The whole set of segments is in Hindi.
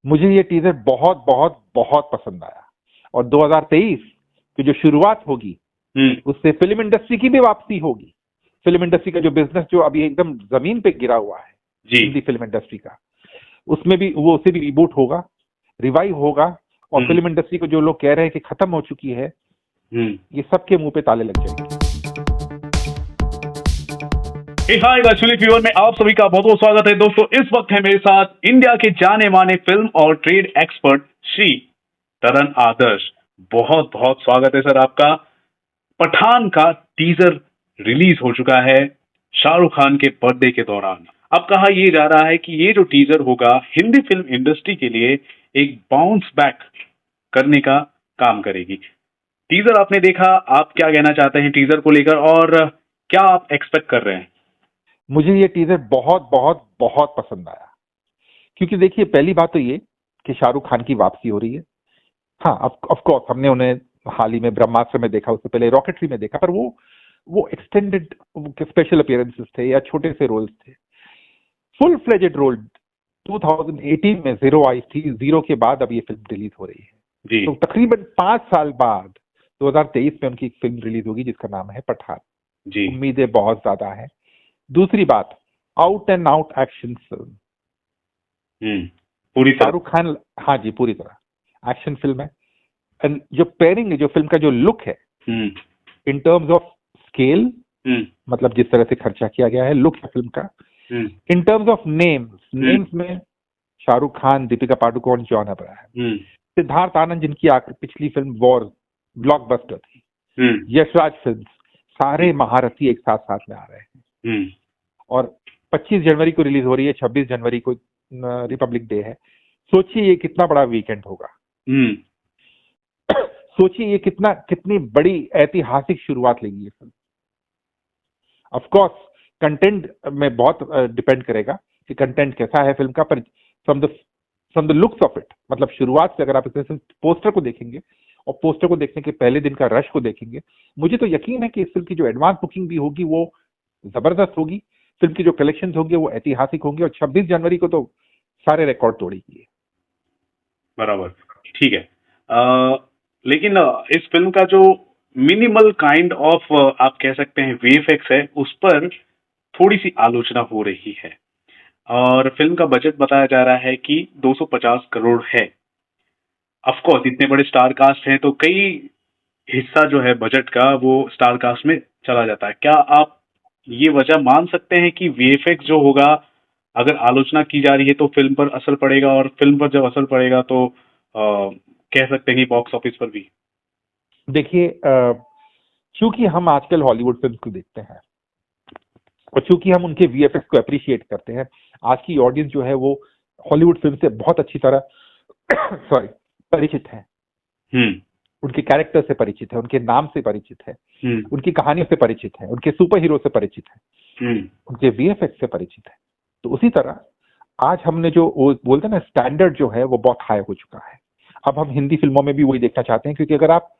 मुझे ये टीजर बहुत बहुत बहुत पसंद आया। और 2023 की जो शुरुआत होगी उससे फिल्म इंडस्ट्री की भी वापसी होगी। फिल्म इंडस्ट्री का जो बिजनेस जो अभी एकदम जमीन पे गिरा हुआ है, जी। हिंदी फिल्म इंडस्ट्री का, उसमें भी वो उसे भी रिबूट होगा, रिवाइव होगा। और फिल्म इंडस्ट्री को जो लोग कह रहे हैं कि खत्म हो चुकी है, ये सबके मुंह पे ताले लग जाएंगे। हाय एक्चुअली फीवर में आप सभी का बहुत बहुत स्वागत है दोस्तों। इस वक्त है मेरे साथ इंडिया के जाने माने फिल्म और ट्रेड एक्सपर्ट श्री तरन आदर्श। बहुत बहुत स्वागत है सर आपका। पठान का टीजर रिलीज हो चुका है शाहरुख खान के बर्थडे के दौरान। अब कहा यह जा रहा है कि ये जो टीजर होगा हिंदी फिल्म इंडस्ट्री के लिए एक बाउंस बैक करने का काम करेगी। टीजर आपने देखा, आप क्या कहना चाहते हैं टीजर को लेकर और क्या आप एक्सपेक्ट कर रहे हैं? मुझे ये टीजर बहुत बहुत बहुत पसंद आया, क्योंकि देखिए पहली बात तो ये कि शाहरुख खान की वापसी हो रही है। हाँ, ऑफ कोर्स हमने उन्हें हाल ही में ब्रह्मास्त्र में देखा, उससे पहले रॉकेटरी में देखा, पर वो एक्सटेंडेड स्पेशल अपीयरेंसेस थे या छोटे से रोल्स थे। फुल फ्लेजेड रोल 2018 में जीरो आई थी, जीरो के बाद अब ये फिल्म रिलीज हो रही है। जी। तो तकरीबन 5 साल बाद 2023 में उनकी एक फिल्म रिलीज होगी जिसका नाम है पठान। जी। उम्मीदें बहुत ज्यादा है। दूसरी बात, out and out action film, पूरी तरह शाहरुख खान, हाँ जी पूरी तरह एक्शन फिल्म है। एंड जो पेयरिंग है, जो फिल्म का जो लुक है इन टर्म्स ऑफ स्केल, मतलब जिस तरह से खर्चा किया गया है, लुक है फिल्म का। इन टर्म्स ऑफ नेम्स में शाहरुख खान, दीपिका पादुकोण, जॉन अब्राहम, सिद्धार्थ आनंद जिनकी पिछली फिल्म वॉर ब्लॉकबस्टर थी, यशराज फिल्म, सारे महारथी एक साथ साथ में आ रहे हैं। और 25 जनवरी को रिलीज हो रही है, 26 जनवरी को रिपब्लिक डे है। सोचिए ये कितना बड़ा वीकेंड होगा। सोचिए ये कितनी बड़ी ऐतिहासिक शुरुआत लेगी ये फिल्म। ऑफ कोर्स कंटेंट में बहुत डिपेंड करेगा कि कंटेंट कैसा है फिल्म का, पर from the looks of it, मतलब शुरुआत से अगर आप इस पोस्टर को देखेंगे और पोस्टर को देखने के पहले दिन का रश को देखेंगे, मुझे तो यकीन है कि इस फिल्म की जो एडवांस बुकिंग भी होगी वो जबरदस्त होगी। फिल्म की जो कलेक्शन होंगे वो ऐतिहासिक होंगे और 26 जनवरी को तो सारे रिकॉर्ड तोड़ेगी। बराबर, ठीक है। लेकिन इस फिल्म का जो मिनिमल काइंड ऑफ आप कह सकते हैं वीएफएक्स है, उस पर थोड़ी सी आलोचना हो रही है और फिल्म का बजट बताया जा रहा है कि 250 करोड़ है। ऑफ कोर्स इतने बड़े स्टार कास्ट हैं तो कई हिस्सा जो है बजट का वो स्टार कास्ट में चला जाता है। क्या आप ये वजह मान सकते हैं कि वीएफएक्स जो होगा, अगर आलोचना की जा रही है तो फिल्म पर असर पड़ेगा, और फिल्म पर जब असर पड़ेगा तो कह सकते हैं कि बॉक्स ऑफिस पर भी? देखिए, चूंकि हम आजकल हॉलीवुड फिल्म को देखते हैं और चूंकि हम उनके वीएफएक्स को अप्रिशिएट करते हैं, आज की ऑडियंस जो है वो हॉलीवुड फिल्म से बहुत अच्छी तरह सॉरी परिचित है। उनके कैरेक्टर से परिचित है, उनके नाम से परिचित है, उनकी कहानियों से परिचित है, उनके सुपर हीरो से परिचित है, उनके वीएफएक्स से परिचित है। तो उसी तरह आज हमने जो बोलते हैं ना, स्टैंडर्ड जो है वो बहुत हाई हो चुका है। अब हम हिंदी फिल्मों में भी वही देखना चाहते हैं, क्योंकि अगर आप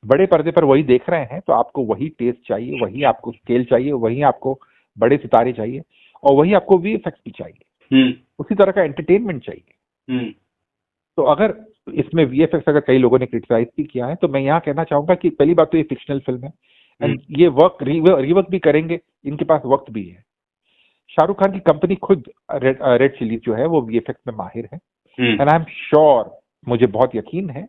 बड़े पर्दे पर वही देख रहे हैं तो आपको वही टेस्ट चाहिए, वही आपको स्केल चाहिए, वही आपको बड़े सितारे चाहिए और वही आपको वीएफएक्स भी चाहिए, उसी तरह का एंटरटेनमेंट चाहिए। तो अगर इसमें वीएफएक्स अगर कई लोगों ने क्रिटिसाइज भी किया है, तो मैं यहाँ कहना चाहूंगा कि पहली बात तो ये फिक्शनल फिल्म है एंड ये वर्क रिवर्क भी करेंगे, इनके पास वक्त भी है। शाहरुख खान की कंपनी खुद रेड चिलीज जो है वो वीएफएक्स में माहिर है एंड आई एम श्योर, मुझे बहुत यकीन है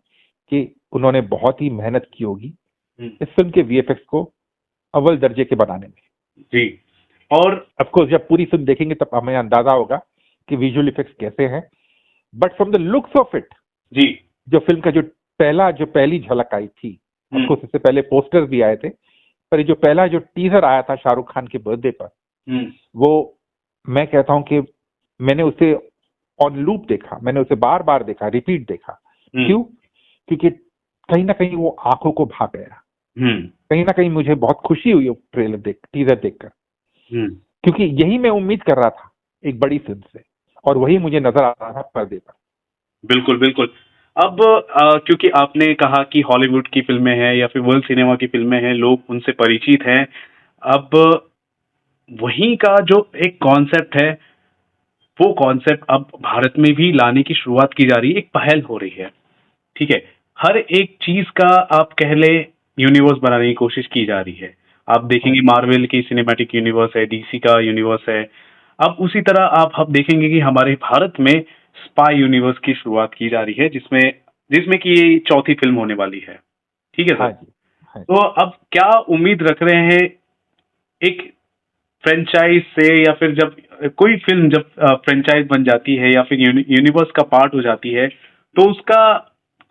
कि उन्होंने बहुत ही मेहनत की होगी इस फिल्म के वीएफएक्स को अव्वल दर्जे के बनाने में। जी। और ऑफ कोर्स जब पूरी फिल्म देखेंगे तब हमें अंदाजा होगा कि विजुअल इफेक्ट्स कैसे हैं, but from the looks of it, जी, जो फिल्म का जो पहली झलक आई थी, ऑफ कोर्स इससे पहले पोस्टर्स भी आए थे, पर जो पहला जो टीजर आया था शाहरुख खान के बर्थडे पर, वो मैं कहता हूं कि मैंने उसे ऑन लूप देखा, मैंने उसे बार बार देखा, रिपीट देखा। क्यों? क्योंकि कहीं ना कहीं वो आंखों को भा गया। कहीं ना कहीं मुझे बहुत खुशी हुई टीजर देखकर, क्योंकि यही मैं उम्मीद कर रहा था एक बड़ी फिल्म से, और वही मुझे नजर आ रहा था पर्दे पर। बिल्कुल बिल्कुल। अब क्योंकि आपने कहा कि हॉलीवुड की फिल्में हैं या फिर वर्ल्ड सिनेमा की फिल्में हैं, लोग उनसे परिचित हैं। अब वहीं का जो एक कॉन्सेप्ट है, वो कॉन्सेप्ट अब भारत में भी लाने की शुरुआत की जा रही है, एक पहल हो रही है। ठीक है, हर एक चीज का आप कह ले यूनिवर्स बनाने की कोशिश की जा रही है। आप देखेंगे मार्वल की सिनेमैटिक यूनिवर्स है, डीसी का यूनिवर्स है। अब उसी तरह आप देखेंगे कि हमारे भारत में स्पाई यूनिवर्स की शुरुआत की जा रही है, जिसमें जिसमें कि ये चौथी फिल्म होने वाली है। ठीक है सर। हाँ जी, हाँ जी। तो अब क्या उम्मीद रख रहे हैं एक फ्रेंचाइज से, या फिर जब कोई फिल्म जब फ्रेंचाइज बन जाती है या फिर यूनिवर्स का पार्ट हो जाती है, तो उसका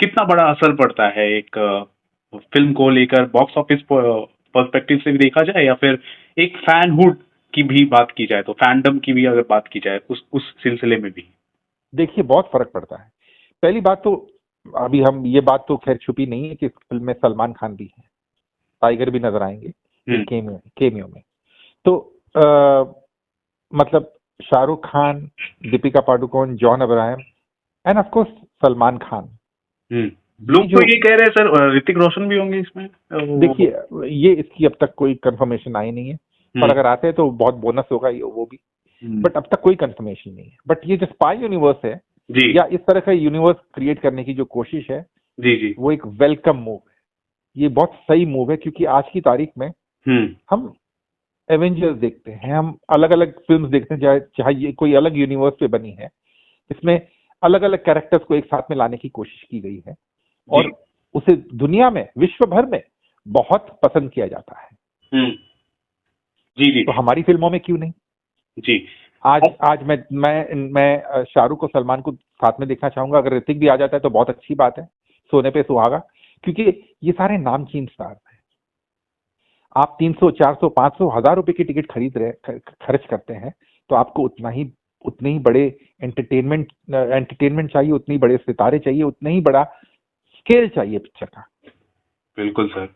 कितना बड़ा असर पड़ता है एक फिल्म को लेकर, बॉक्स ऑफिस पर्सपेक्टिव से भी देखा जाए या फिर एक फैनहुड की भी बात की जाए, तो फैंडम की भी अगर बात की जाए उस सिलसिले में भी। देखिए, बहुत फर्क पड़ता है। पहली बात तो, अभी हम ये बात तो खैर छुपी नहीं है कि इस फिल्म में सलमान खान भी है, टाइगर भी नजर आएंगे एक केमियो केमियो में। तो मतलब Shahrukh Khan, Deepika Padukone, John Abraham end of course Salman Khan. लोग तो ये कह रहे हैं सर ऋतिक रोशन भी होंगे इसमें। देखिए, ये इसकी अब तक कोई कंफर्मेशन आई नहीं है, पर अगर आते हैं तो बहुत बोनस होगा ये, वो भी। बट अब तक कोई कंफर्मेशन नहीं है। बट ये जो स्पाई यूनिवर्स है जी या इस तरह का यूनिवर्स क्रिएट करने की जो कोशिश है, जी जी, वो एक वेलकम मूव है। ये बहुत सही मूव है, क्योंकि आज की तारीख में हम एवेंजर्स देखते हैं, हम अलग अलग फिल्म्स देखते हैं, चाहे चाहे ये कोई अलग यूनिवर्स पे बनी है, इसमें अलग अलग कैरेक्टर्स को एक साथ में लाने की कोशिश की गई है, और उसे दुनिया में, विश्व भर में बहुत पसंद किया जाता है। जी जी, तो हमारी फिल्मों में क्यों नहीं? जी। आज मैं शाहरुख और सलमान को साथ में देखना चाहूंगा। अगर ऋतिक भी आ जाता है तो बहुत अच्छी बात है, सोने पे सुहागा। क्योंकि ये सारे नामचीन स्टार हैं। आप 300, 400, 500, 1000 रुपए की टिकट खर्च करते हैं, तो आपको उतने ही बड़े एंटरटेनमेंट चाहिए, उतनी बड़े सितारे चाहिए, उतना ही बड़ा स्केल चाहिए पिक्चर का। बिल्कुल सर।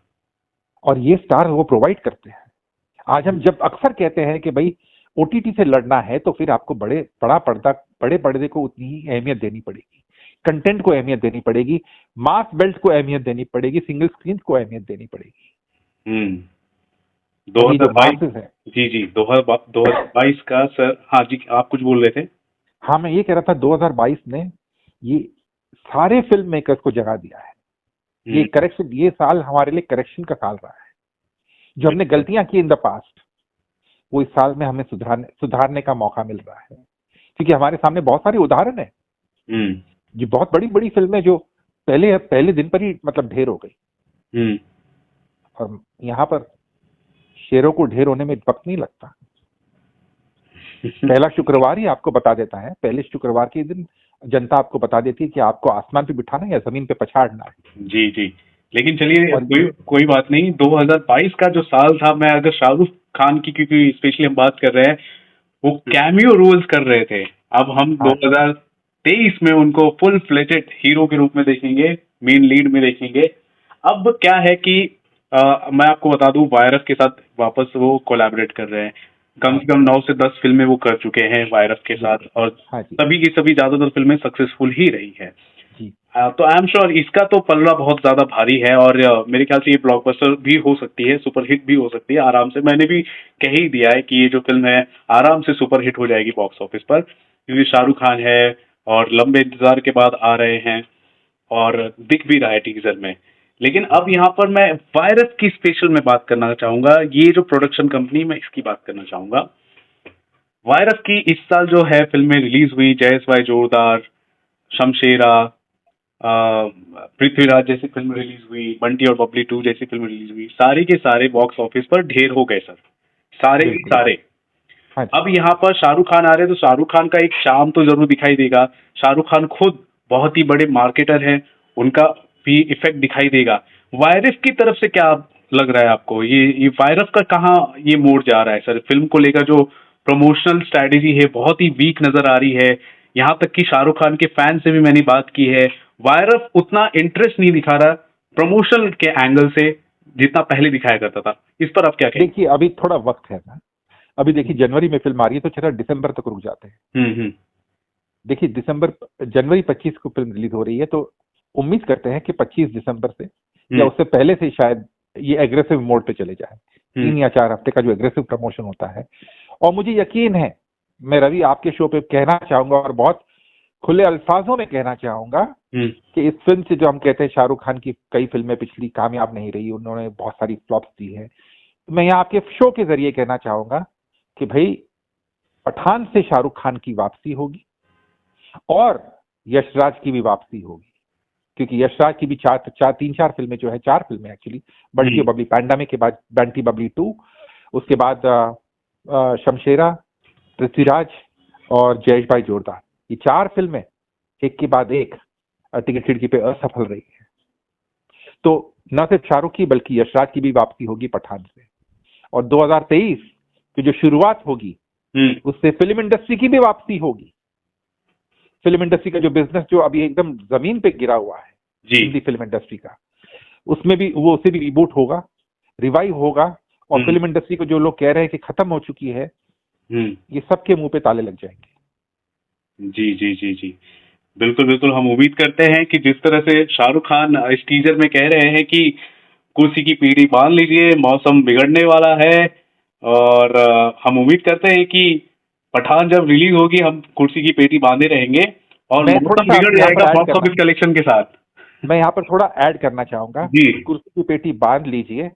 और ये स्टार वो प्रोवाइड करते हैं। आज हम जब अक्सर कहते हैं कि भाई ओटीटी से लड़ना है, तो फिर आपको बड़े पर्दे को उतनी ही अहमियत देनी पड़ेगी, कंटेंट को अहमियत देनी पड़ेगी, मास बेल्ट को अहमियत देनी पड़ेगी, सिंगल स्क्रीन को अहमियत देनी पड़ेगी। 2022 है जी जी, 2022 का सर। हाँ जी, आप कुछ बोल रहे थे? हाँ, मैं ये कह रहा था 2022 ने ये सारे फिल्म मेकर्स को जगा दिया है। ये साल हमारे लिए करेक्शन का साल रहा है। जो हमने गलतियां की इन द पास्ट, वो इस साल में हमें सुधारने का मौका मिल रहा है। क्योंकि हमारे सामने बहुत सारे उदाहरण है, जो बहुत बड़ी बड़ी फिल्में जो पहले दिन पर ही मतलब ढेर हो गई। और यहाँ पर शेरों को ढेर होने में वक्त नहीं लगता। पहला शुक्रवार ही आपको बता देता है, पहले शुक्रवार के दिन जनता आपको बता देती है कि आपको आसमान पे बिठाना है या जमीन पे पछाड़ना है। जी जी, लेकिन चलिए कोई बात नहीं। 2022 का जो साल था, मैं अगर शाहरुख खान की, क्योंकि स्पेशली हम बात कर रहे हैं, वो कैमियो रोल्स कर रहे थे। अब हम 2023 में उनको फुल फ्लेजेड हीरो के रूप में देखेंगे, मेन लीड में देखेंगे। अब क्या है कि मैं आपको बता दूं, वायरस के साथ वापस वो कोलैबोरेट कर रहे हैं। कम से कम 9 से 10 फिल्में वो कर चुके हैं वायरस के साथ, और सभी की सभी ज्यादातर फिल्में सक्सेसफुल ही रही है। तो आई एम श्योर इसका तो पलड़ा बहुत ज्यादा भारी है, और मेरे ख्याल से ये ब्लॉकबस्टर भी हो सकती है, सुपरहिट भी हो सकती है आराम से। मैंने भी कह ही दिया है कि ये जो फिल्म है आराम से सुपरहिट हो जाएगी बॉक्स ऑफिस पर, क्योंकि शाहरुख खान है और लंबे इंतजार के बाद आ रहे हैं, और दिख भी रहा है टीजर में। लेकिन अब यहाँ पर मैं वायरस की स्पेशल में बात करना चाहूंगा। ये जो प्रोडक्शन कंपनी, मैं इसकी बात करना चाहूंगा। वायरस की इस साल जो है फिल्में रिलीज हुई, जयस भाई जोरदार, शमशेरा, पृथ्वीराज जैसी फिल्म रिलीज हुई, बंटी और बबली 2 जैसी फिल्म रिलीज हुई। सारे के सारे बॉक्स ऑफिस पर ढेर हो गए सर, सारे के सारे। अब यहाँ पर शाहरुख खान आ रहे हैं, तो शाहरुख खान का एक शाम तो जरूर दिखाई देगा। शाहरुख खान खुद बहुत ही बड़े मार्केटर हैं, उनका भी इफेक्ट दिखाई देगा। वायरस की तरफ से क्या लग रहा है आपको? ये वायरस का कहाँ ये मोड़ जा रहा है सर? फिल्म को लेकर जो प्रमोशनल स्ट्रैटेजी है बहुत ही वीक नजर आ रही है। यहाँ तक कि शाहरुख खान के फैन से भी मैंने बात की है, वायरस उतना इंटरेस्ट नहीं दिखा रहा प्रमोशन के एंगल से जितना पहले दिखाया करता था। इस पर आप क्या कहेंगे? देखिए, अभी थोड़ा वक्त है ना। अभी देखिए, जनवरी में फिल्म आ रही है, तो चला दिसंबर तक रुक जाते हैं। देखिए, जनवरी 25 को फिल्म रिलीज हो रही है, तो उम्मीद करते हैं कि 25 दिसंबर से या उससे पहले से शायद ये एग्रेसिव मोड पे चले जाए। 3 या 4 हफ्ते का जो एग्रेसिव प्रमोशन होता है। और मुझे यकीन है मैं रवि आपके शो पे कहना चाहूंगा और बहुत खुले अल्फाजों में कहना चाहूंगा कि इस फिल्म से जो हम कहते हैं शाहरुख खान की कई फिल्में पिछली कामयाब नहीं रही, उन्होंने बहुत सारी फ्लॉप्स दी है, तो मैं यहाँ आपके शो के जरिए कहना चाहूंगा कि भाई पठान से शाहरुख खान की वापसी होगी और यशराज की भी वापसी होगी, क्योंकि यशराज की भी तीन चार फिल्में जो है, 4 फिल्में एक्चुअली, बंटी बबली, पैंडेमिक के बाद बंटी बबली 2, उसके बाद शमशेरा, पृथ्वीराज और जयेश भाई जोरदार, ये 4 फिल्में एक के बाद एक टिकट खिड़की पे असफल रही है। तो न सिर्फ शाहरुख की बल्कि यशराज की भी वापसी होगी पठान से, और 2023 की जो शुरुआत होगी उससे फिल्म इंडस्ट्री की भी वापसी होगी। फिल्म इंडस्ट्री का जो बिजनेस जो अभी एकदम जमीन पे गिरा हुआ है हिंदी फिल्म इंडस्ट्री का, उसमें भी वो उसे भी रिबूट होगा, रिवाइव होगा, और फिल्म इंडस्ट्री को जो लोग कह रहे हैं कि खत्म हो चुकी है, ये सबके मुंह पे ताले लग जाएंगे। जी जी जी जी, बिल्कुल बिल्कुल। हम उम्मीद करते हैं कि जिस तरह से शाहरुख खान इस टीजर में कह रहे हैं कि कुर्सी की पीढ़ी बांध लीजिए, मौसम बिगड़ने वाला है, और हम उम्मीद करते हैं कि पठान जब रिलीज होगी हम कुर्सी की पेटी बांधे रहेंगे और मौसम बिगड़ जाएगा बॉक्स ऑफिस कलेक्शन के साथ। मैं यहाँ पर थोड़ा ऐड करना चाहूंगा, कुर्सी की पेटी बांध लीजिए,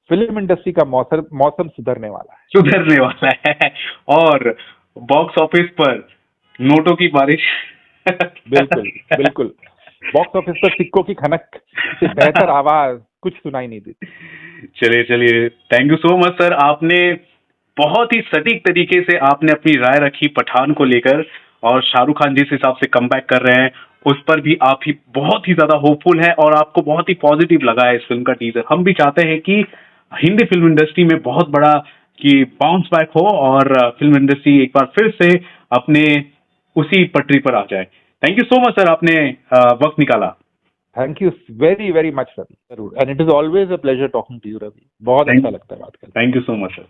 फिल्म इंडस्ट्री का मौसम सुधरने वाला है, सुधरने वाला है, और बॉक्स ऑफिस पर नोटों की बारिश बिल्कुल बिल्कुल, बॉक्स ऑफिस पर सिक्कों की खनक से बेहतर आवाज कुछ सुनाई नहीं देती। चलिए चलिए, thank you so much sir, आपने बहुत ही सटीक तरीके से आपने अपनी राय रखी पठान को लेकर, और शाहरुख खान जिस हिसाब से कमबैक कर रहे हैं उस पर भी आप ही बहुत ही ज्यादा होपफुल है और आपको बहुत ही पॉजिटिव लगा है इस फिल्म का टीजर। हम भी चाहते हैं कि हिंदी फिल्म इंडस्ट्री में बहुत बड़ा कि बाउंस बैक हो और फिल्म इंडस्ट्री एक बार फिर से अपने उसी पटरी पर आ जाए। Thank you so much sir, आपने वक्त निकाला। Thank you very very much Ravi, जरूर, and it is always a pleasure talking to you Ravi, बहुत अच्छा लगता है बात करके। Thank you so much sir.